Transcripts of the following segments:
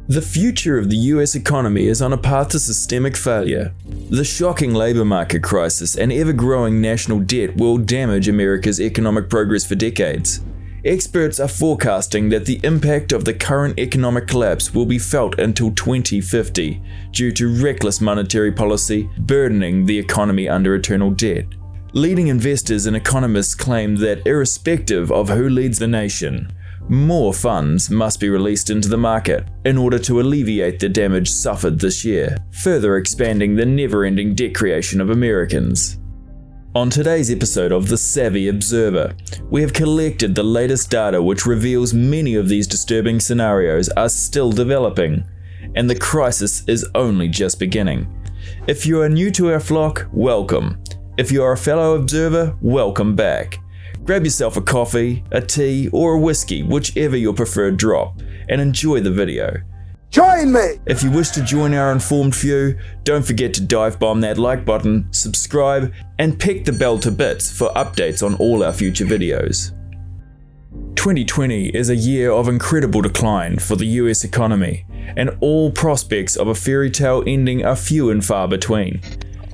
The future of the US economy is on a path to systemic failure. The shocking labor market crisis and ever-growing national debt will damage America's economic progress for decades. Experts are forecasting that the impact of the current economic collapse will be felt until 2050 due to reckless monetary policy burdening the economy under eternal debt. Leading investors and economists claim that irrespective of who leads the nation, more funds must be released into the market in order to alleviate the damage suffered this year, further expanding the never-ending debt creation of Americans. On today's episode of The Savvy Observer, we have collected the latest data which reveals many of these disturbing scenarios are still developing, and the crisis is only just beginning. If you are new to our flock, welcome. If you are a fellow observer, welcome back. Grab yourself a coffee, a tea, or a whiskey, whichever your preferred drop, and enjoy the video. Join me! If you wish to join our informed few, don't forget to dive bomb that like button, subscribe, and peck the bell to bits for updates on all our future videos. 2020 is a year of incredible decline for the US economy, and all prospects of a fairy tale ending are few and far between.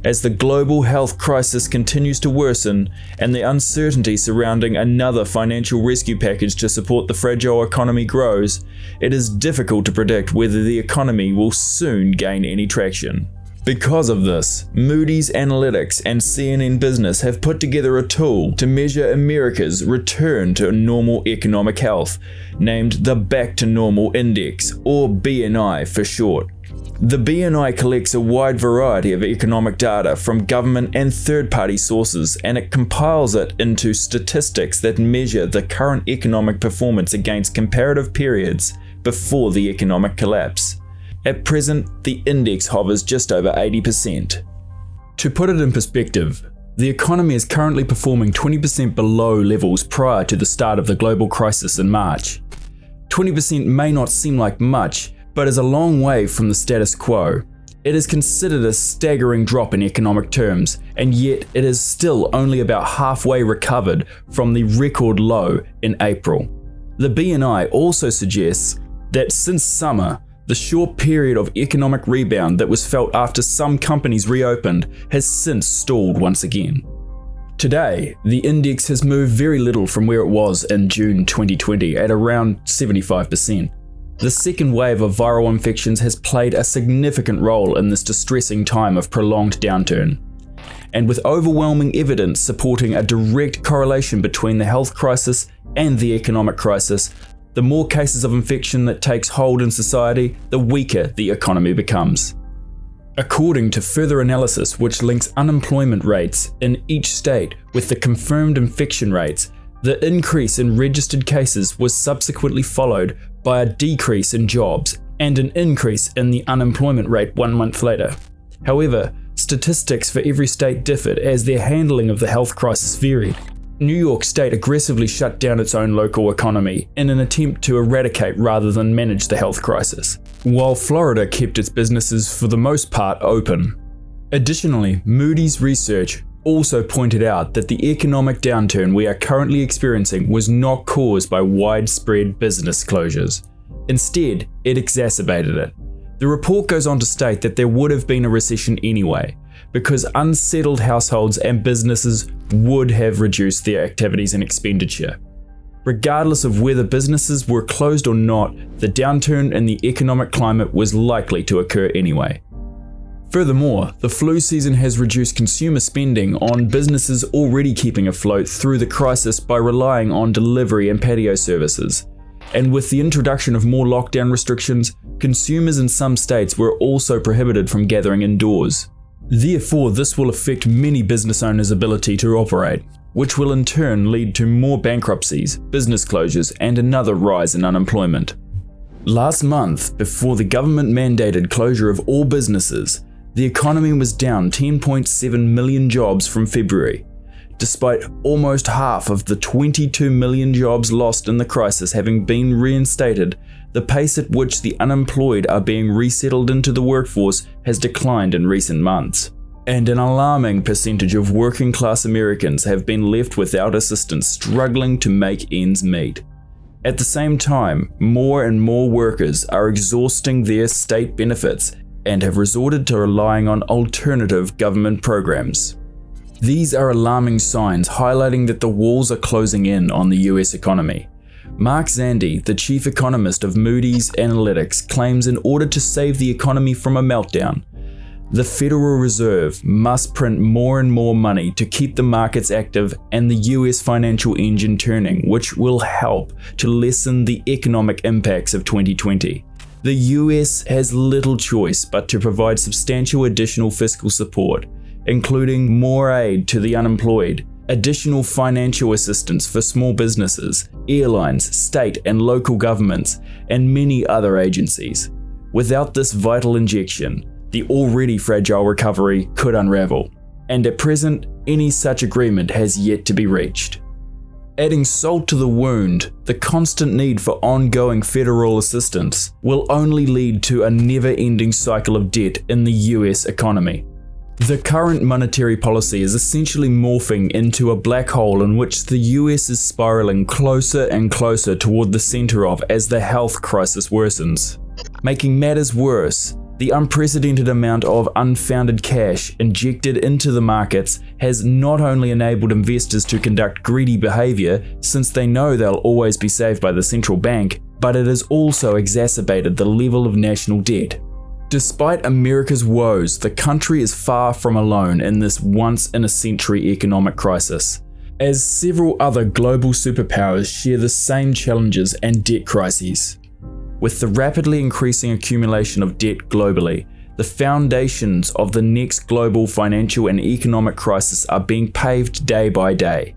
As the global health crisis continues to worsen and the uncertainty surrounding another financial rescue package to support the fragile economy grows, it is difficult to predict whether the economy will soon gain any traction. Because of this, Moody's Analytics and CNN Business have put together a tool to measure America's return to normal economic health, named the Back to Normal Index, or BNI for short. The BNI collects a wide variety of economic data from government and third-party sources, and it compiles it into statistics that measure the current economic performance against comparative periods before the economic collapse. At present, the index hovers just over 80%. To put it in perspective, the economy is currently performing 20% below levels prior to the start of the global crisis in March. 20% may not seem like much, but is a long way from the status quo. It is considered a staggering drop in economic terms, and yet it is still only about halfway recovered from the record low in April. The BNI also suggests that since summer, the short period of economic rebound that was felt after some companies reopened has since stalled once again. Today, the index has moved very little from where it was in June 2020 at around 75%. The second wave of viral infections has played a significant role in this distressing time of prolonged downturn. And with overwhelming evidence supporting a direct correlation between the health crisis and the economic crisis, the more cases of infection that takes hold in society, the weaker the economy becomes. According to further analysis which links unemployment rates in each state with the confirmed infection rates, the increase in registered cases was subsequently followed by a decrease in jobs and an increase in the unemployment rate 1 month later. However, statistics for every state differed as their handling of the health crisis varied. New York State aggressively shut down its own local economy in an attempt to eradicate rather than manage the health crisis, while Florida kept its businesses for the most part open. Additionally, Moody's research also pointed out that the economic downturn we are currently experiencing was not caused by widespread business closures. Instead, it exacerbated it. The report goes on to state that there would have been a recession anyway, because unsettled households and businesses would have reduced their activities and expenditure. Regardless of whether businesses were closed or not, the downturn in the economic climate was likely to occur anyway. Furthermore, the flu season has reduced consumer spending on businesses already keeping afloat through the crisis by relying on delivery and patio services. And with the introduction of more lockdown restrictions, consumers in some states were also prohibited from gathering indoors. Therefore, this will affect many business owners' ability to operate, which will in turn lead to more bankruptcies, business closures, and another rise in unemployment. Last month, before the government-mandated closure of all businesses, the economy was down 10.7 million jobs from February, despite almost half of the 22 million jobs lost in the crisis having been reinstated. The pace at which the unemployed are being resettled into the workforce has declined in recent months, and an alarming percentage of working-class Americans have been left without assistance, struggling to make ends meet. At the same time, more and more workers are exhausting their state benefits and have resorted to relying on alternative government programs. These are alarming signs highlighting that the walls are closing in on the US economy. Mark Zandi, the chief economist of Moody's Analytics, claims in order to save the economy from a meltdown, the Federal Reserve must print more and more money to keep the markets active and the US financial engine turning, which will help to lessen the economic impacts of 2020. The US has little choice but to provide substantial additional fiscal support, including more aid to the unemployed, additional financial assistance for small businesses, airlines, state and local governments, and many other agencies. Without this vital injection, the already fragile recovery could unravel, and at present, any such agreement has yet to be reached. Adding salt to the wound, the constant need for ongoing federal assistance will only lead to a never-ending cycle of debt in the US economy. The current monetary policy is essentially morphing into a black hole in which the US is spiraling closer and closer toward the center of as the health crisis worsens. Making matters worse, the unprecedented amount of unfounded cash injected into the markets has not only enabled investors to conduct greedy behavior since they know they'll always be saved by the central bank, but it has also exacerbated the level of national debt. Despite America's woes, the country is far from alone in this once-in-a-century economic crisis, as several other global superpowers share the same challenges and debt crises. With the rapidly increasing accumulation of debt globally, the foundations of the next global financial and economic crisis are being paved day by day.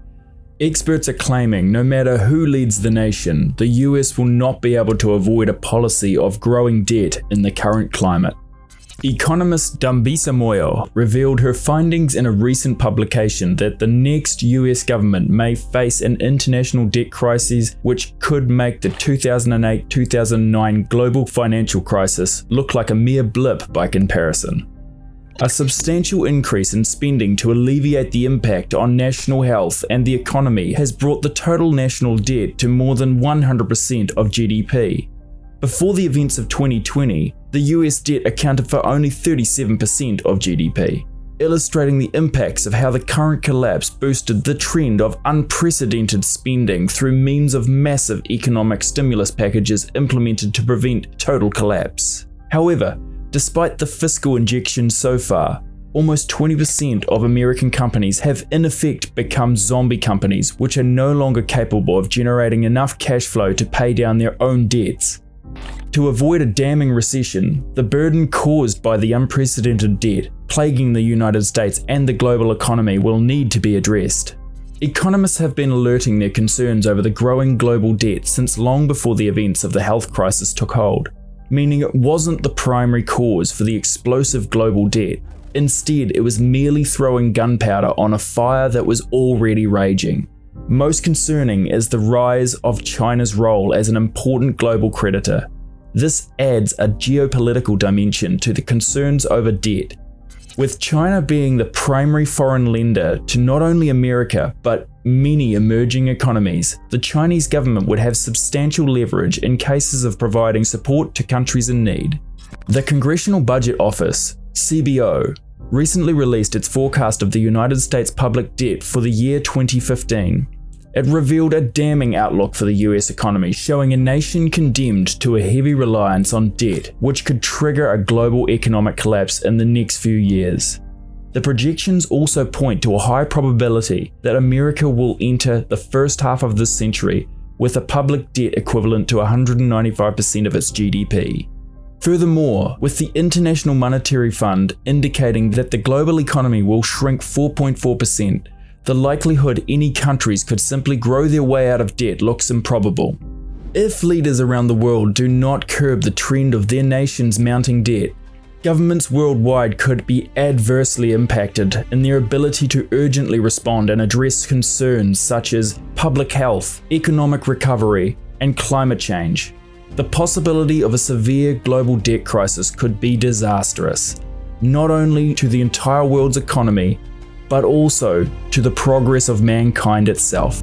Experts are claiming no matter who leads the nation, the US will not be able to avoid a policy of growing debt in the current climate. Economist Dambisa Moyo revealed her findings in a recent publication that the next US government may face an international debt crisis which could make the 2008-2009 global financial crisis look like a mere blip by comparison. A substantial increase in spending to alleviate the impact on national health and the economy has brought the total national debt to more than 100% of GDP. Before the events of 2020, the US debt accounted for only 37% of GDP, illustrating the impacts of how the current collapse boosted the trend of unprecedented spending through means of massive economic stimulus packages implemented to prevent total collapse. However, despite the fiscal injection so far, almost 20% of American companies have in effect become zombie companies which are no longer capable of generating enough cash flow to pay down their own debts. To avoid a damning recession, the burden caused by the unprecedented debt plaguing the United States and the global economy will need to be addressed. Economists have been alerting their concerns over the growing global debt since long before the events of the health crisis took hold, meaning it wasn't the primary cause for the explosive global debt. Instead, it was merely throwing gunpowder on a fire that was already raging. Most concerning is the rise of China's role as an important global creditor. This adds a geopolitical dimension to the concerns over debt, with China being the primary foreign lender to not only America but many emerging economies. The Chinese government would have substantial leverage in cases of providing support to countries in need. The Congressional Budget Office, CBO, recently released its forecast of the United States public debt for the year 2015. It revealed a damning outlook for the US economy, showing a nation condemned to a heavy reliance on debt, which could trigger a global economic collapse in the next few years. The projections also point to a high probability that America will enter the first half of this century with a public debt equivalent to 195% of its GDP. Furthermore, with the International Monetary Fund indicating that the global economy will shrink 4.4%, the likelihood any countries could simply grow their way out of debt looks improbable. If leaders around the world do not curb the trend of their nation's mounting debt, governments worldwide could be adversely impacted in their ability to urgently respond and address concerns such as public health, economic recovery, and climate change. The possibility of a severe global debt crisis could be disastrous, not only to the entire world's economy, but also to the progress of mankind itself.